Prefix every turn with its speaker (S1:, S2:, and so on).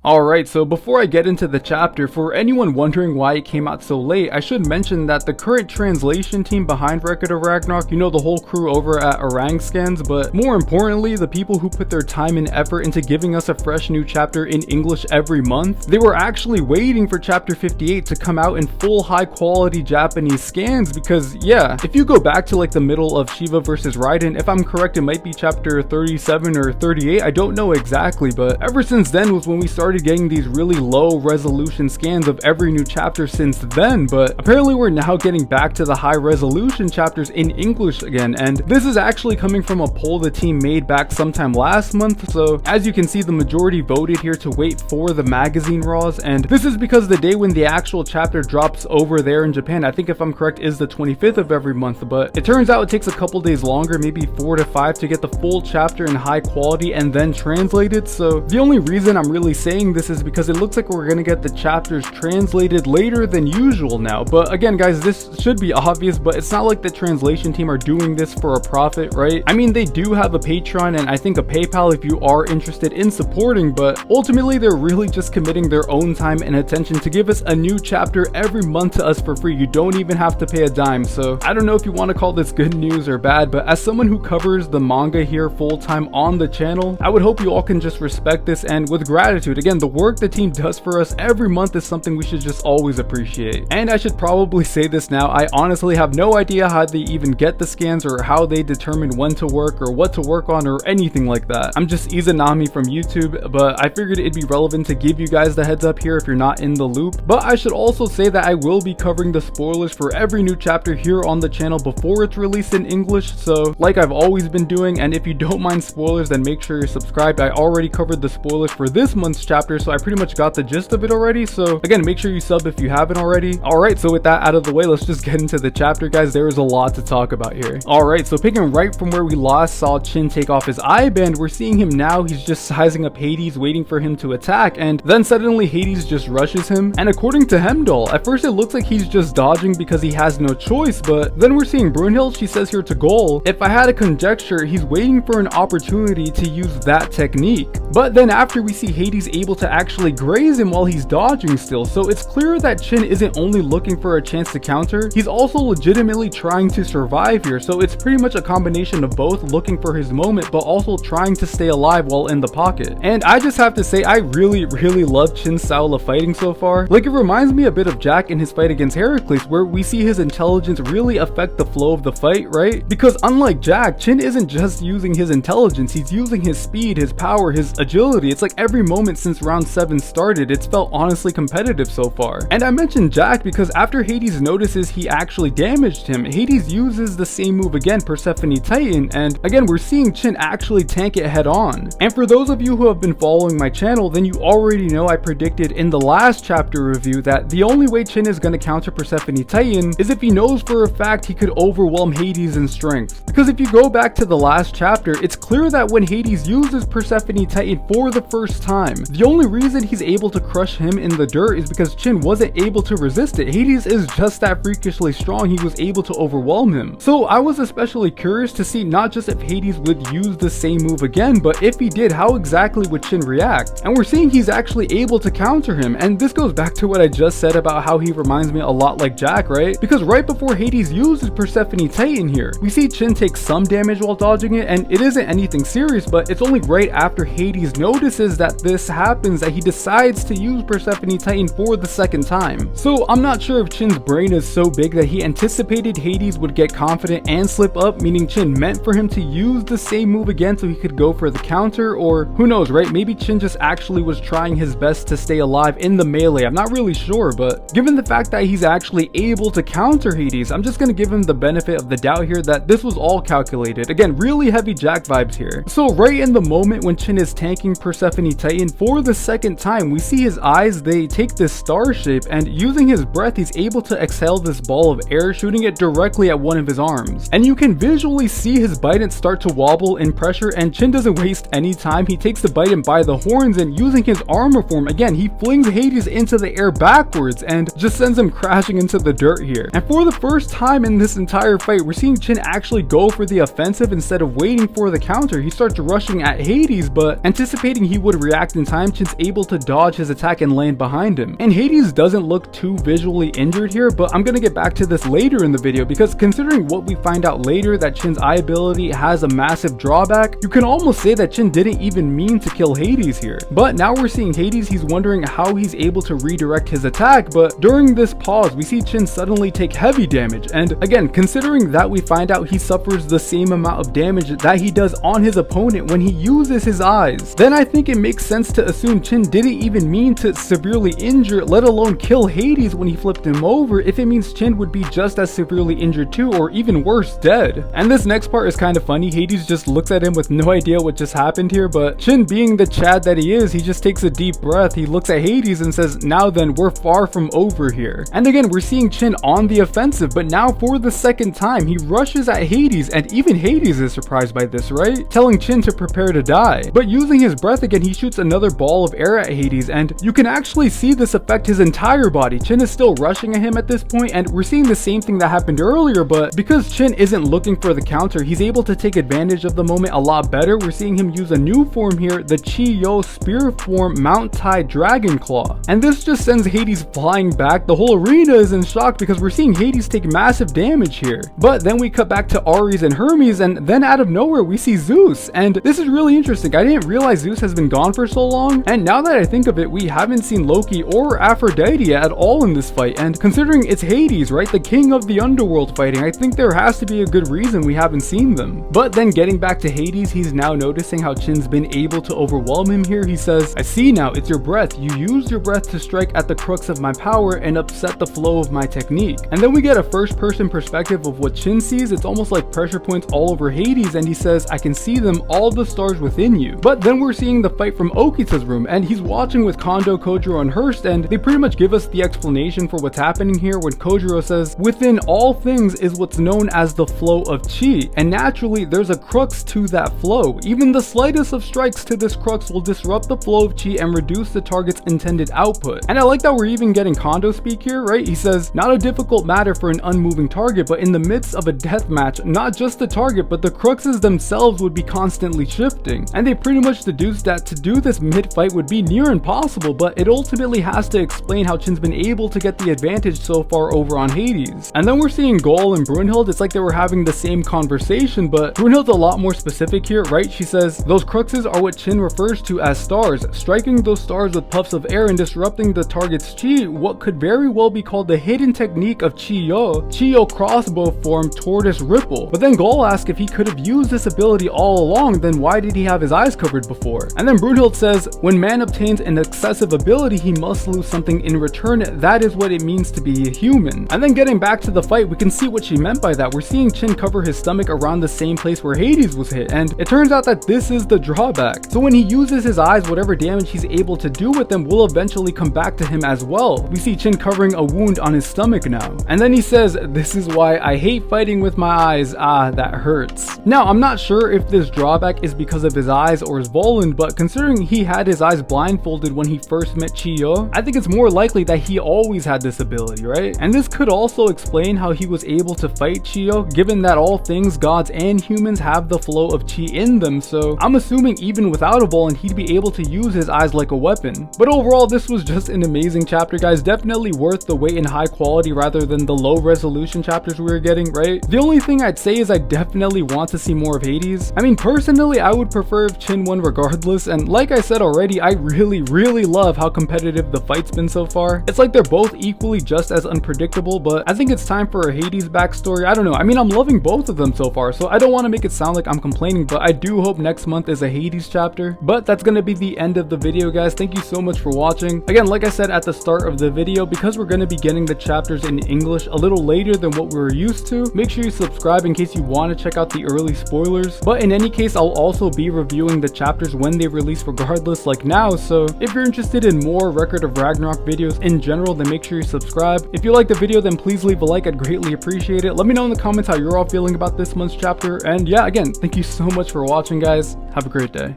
S1: Alright, so before I get into the chapter, for anyone wondering why it came out so late, I should mention that the current translation team behind Record of Ragnarok, you know, the whole crew over at Scans, but more importantly, the people who put their time and effort into giving us a fresh new chapter in English every month, they were actually waiting for chapter 58 to come out in full high quality Japanese scans because, yeah, if you go back to like the middle of Shiva versus Raiden, if I'm correct, it might be chapter 37 or 38, I don't know exactly, but ever since then was when we started getting these really low resolution scans of every new chapter since then, but apparently we're now getting back to the high resolution chapters in English again, and this is actually coming from a poll the team made back sometime last month. So as you can see, the majority voted here to wait for the magazine raws, and this is because the day when the actual chapter drops over there in Japan, I think if I'm correct, is the 25th of every month, but it turns out it takes a couple days longer, maybe 4 to 5, to get the full chapter in high quality and then translated. So the only reason I'm really saying this is because it looks like we're gonna get the chapters translated later than usual now. But again, guys, this should be obvious, but it's not like the translation team are doing this for a profit, right? I mean, they do have a Patreon and I think a PayPal if you are interested in supporting, but ultimately they're really just committing their own time and attention to give us a new chapter every month to us for free. You don't even have to pay a dime. So I don't know if you want to call this good news or bad, but as someone who covers the manga here full time on the channel, I would hope you all can just respect this, and with gratitude, again, the work the team does for us every month is something we should just always appreciate. And I should probably say this now, I honestly have no idea how they even get the scans or how they determine when to work or what to work on or anything like that. I'm just Izanami from YouTube, but I figured it'd be relevant to give you guys the heads up here if you're not in the loop. But I should also say that I will be covering the spoilers for every new chapter here on the channel before it's released in English, so like I've always been doing. And if you don't mind spoilers, then make sure you're subscribed. I already covered the spoilers for this month's chapter, so I pretty much got the gist of it already. So again, make sure you sub if you haven't already. Alright, so with that out of the way, let's just get into the chapter, guys. There is a lot to talk about here. Alright, so picking right from where we last saw Chin take off his eye band, we're seeing him now. He's just sizing up Hades, waiting for him to attack, and then suddenly Hades just rushes him. And according to Hemdall, at first it looks like he's just dodging because he has no choice, but then we're seeing Brunhild. She says here to Goal, if I had a conjecture, he's waiting for an opportunity to use that technique. But then after we see Hades able to actually graze him while he's dodging still, so it's clear that Chin isn't only looking for a chance to counter, he's also legitimately trying to survive here. So it's pretty much a combination of both, looking for his moment but also trying to stay alive while in the pocket. And I just have to say, I really love Chin's style of fighting so far. Like, it reminds me a bit of Jack in his fight against Heracles, where we see his intelligence really affect the flow of the fight, right? Because unlike Jack, Chin isn't just using his intelligence, he's using his speed, his power, his agility. It's like every moment since round 7 started, it's felt honestly competitive so far. And I mentioned Jack because after Hades notices he actually damaged him, Hades uses the same move again, Persephone Titan, and again we're seeing Chin actually tank it head on. And for those of you who have been following my channel, then you already know I predicted in the last chapter review that the only way Chin is going to counter Persephone Titan is if he knows for a fact he could overwhelm Hades in strength. Because if you go back to the last chapter, it's clear that when Hades uses Persephone Titan for the first time, the only reason he's able to crush him in the dirt is because Chin wasn't able to resist it. Hades is just that freakishly strong, he was able to overwhelm him. So I was especially curious to see not just if Hades would use the same move again, but if he did, how exactly would Chin react? And we're seeing he's actually able to counter him, and this goes back to what I just said about how he reminds me a lot like Jack, right? Because right before Hades uses Persephone Titan here, we see Chin take some damage while dodging it, and it isn't anything serious, but it's only right after Hades notices that this happens that he decides to use Persephone Titan for the second time. So I'm not sure if Chin's brain is so big that he anticipated Hades would get confident and slip up, meaning Chin meant for him to use the same move again so he could go for the counter, or who knows, right? Maybe Chin just actually was trying his best to stay alive in the melee. I'm not really sure, but given the fact that he's actually able to counter Hades, I'm just gonna give him the benefit of the doubt here that this was all calculated. Again, really heavy Jack vibes here. So right in the moment when Chin is tanking Persephone Titan for the second time, we see his eyes, they take this star shape, and using his breath, he's able to exhale this ball of air, shooting it directly at one of his arms. And you can visually see his Biden start to wobble in pressure, and Chin doesn't waste any time. He takes the Biden by the horns, and using his armor form, again, he flings Hades into the air backwards and just sends him crashing into the dirt here. And for the first time in this entire fight, we're seeing Chin actually go for the offensive instead of waiting for the counter. He starts rushing at Hades, but anticipating he would react in time, point, Chin's able to dodge his attack and land behind him. And Hades doesn't look too visually injured here, but I'm gonna get back to this later in the video, because considering what we find out later, that Chin's eye ability has a massive drawback, you can almost say that Chin didn't even mean to kill Hades here. But now we're seeing Hades, he's wondering how he's able to redirect his attack, but during this pause, we see Chin suddenly take heavy damage. And again, considering that we find out he suffers the same amount of damage that he does on his opponent when he uses his eyes, then I think it makes sense to assume Chin didn't even mean to severely injure, let alone kill Hades when he flipped him over, if it means Chin would be just as severely injured too, or even worse, dead. And this next part is kind of funny. Hades just looks at him with no idea what just happened here, but Chin, being the Chad that he is, he just takes a deep breath, he looks at Hades and says, "Now then, we're far from over here." And again, we're seeing Chin on the offensive, but now for the second time, he rushes at Hades, and even Hades is surprised by this, right? Telling Chin to prepare to die. But using his breath again, he shoots another ball of air at Hades, and you can actually see this affect his entire body. Chin is still rushing at him at this point, and we're seeing the same thing that happened earlier, but because Chin isn't looking for the counter, he's able to take advantage of the moment a lot better. We're seeing him use a new form here, the Chi-Yo Spear form Mount Tai Dragon Claw. And this just sends Hades flying back. The whole arena is in shock because we're seeing Hades take massive damage here. But then we cut back to Ares and Hermes, and then out of nowhere we see Zeus. And this is really interesting. I didn't realize Zeus has been gone for so long, and now that I think of it, we haven't seen Loki or Aphrodite at all in this fight. And considering it's Hades, right, the king of the underworld fighting, I think there has to be a good reason we haven't seen them. But then getting back to Hades, he's now noticing how Chin's been able to overwhelm him here. He says, "I see now, it's your breath. You used your breath to strike at the crux of my power and upset the flow of my technique." And then we get a first person perspective of what Chin sees. It's almost like pressure points all over Hades, and he says, "I can see them, all the stars within you." But then we're seeing the fight from Okita's room, and he's watching with Kondo, Kojiro, and Hurst, and they pretty much give us the explanation for what's happening here when Kojiro says, "Within all things is what's known as the flow of chi, and naturally there's a crux to that flow. Even the slightest of strikes to this crux will disrupt the flow of chi and reduce the target's intended output." And I like that we're even getting Kondo speak here, right? He says, "Not a difficult matter for an unmoving target, but in the midst of a death match, not just the target, but the cruxes themselves would be constantly shifting." And they pretty much deduced that to do this mid-fight would be near impossible, but it ultimately has to explain how Chin's been able to get the advantage so far over on Hades. And then we're seeing Gol and Brunhild. It's like they were having the same conversation, but Brunhild's a lot more specific here, right? She says, "Those cruxes are what Chin refers to as stars. Striking those stars with puffs of air and disrupting the target's chi, what could very well be called the hidden technique of Chi-Yo crossbow form Tortoise Ripple." But then Gol asks if he could have used this ability all along, then why did he have his eyes covered before? And then Brunhild says, "When man obtains an excessive ability, he must lose something in return. That is what it means to be a human." And then getting back to the fight, we can see what she meant by that. We're seeing Chin cover his stomach around the same place where Hades was hit, and it turns out that this is the drawback. So when he uses his eyes, whatever damage he's able to do with them will eventually come back to him as well. We see Chin covering a wound on his stomach now. And then he says, "This is why I hate fighting with my eyes. Ah, that hurts." Now, I'm not sure if this drawback is because of his eyes or his Volan, but considering he had his eyes blindfolded when he first met Chi-Yo, I think it's more likely that he always had this ability, right? And this could also explain how he was able to fight Chi-Yo, given that all things, gods and humans, have the flow of chi in them, so I'm assuming even without a Volan, he'd be able to use his eyes like a weapon. But overall, this was just an amazing chapter, guys. Definitely worth the wait in high quality rather than the low resolution chapters we were getting, right? The only thing I'd say is I definitely want to see more of Hades. I mean, personally, I would prefer if Chin won regardless, and like I said already, I really love how competitive the fight's been so far. It's like they're both equally just as unpredictable, but I think it's time for a Hades backstory. I don't know. I mean, I'm loving both of them so far, so I don't want to make it sound like I'm complaining, but I do hope next month is a Hades chapter. But that's going to be the end of the video, guys. Thank you so much for watching. Again, like I said at the start of the video, because we're going to be getting the chapters in English a little later than what we were used to, make sure you subscribe in case you want to check out the early spoilers. But in any case, I'll also be reviewing the chapters when they release regardless, like now, so if you're interested in more Record of Ragnarok videos in general, then make sure you subscribe. If you like the video, then please leave a like. I'd greatly appreciate it. Let me know in the comments how you're all feeling about this month's chapter. And yeah, again, thank you so much for watching, guys. Have a great day.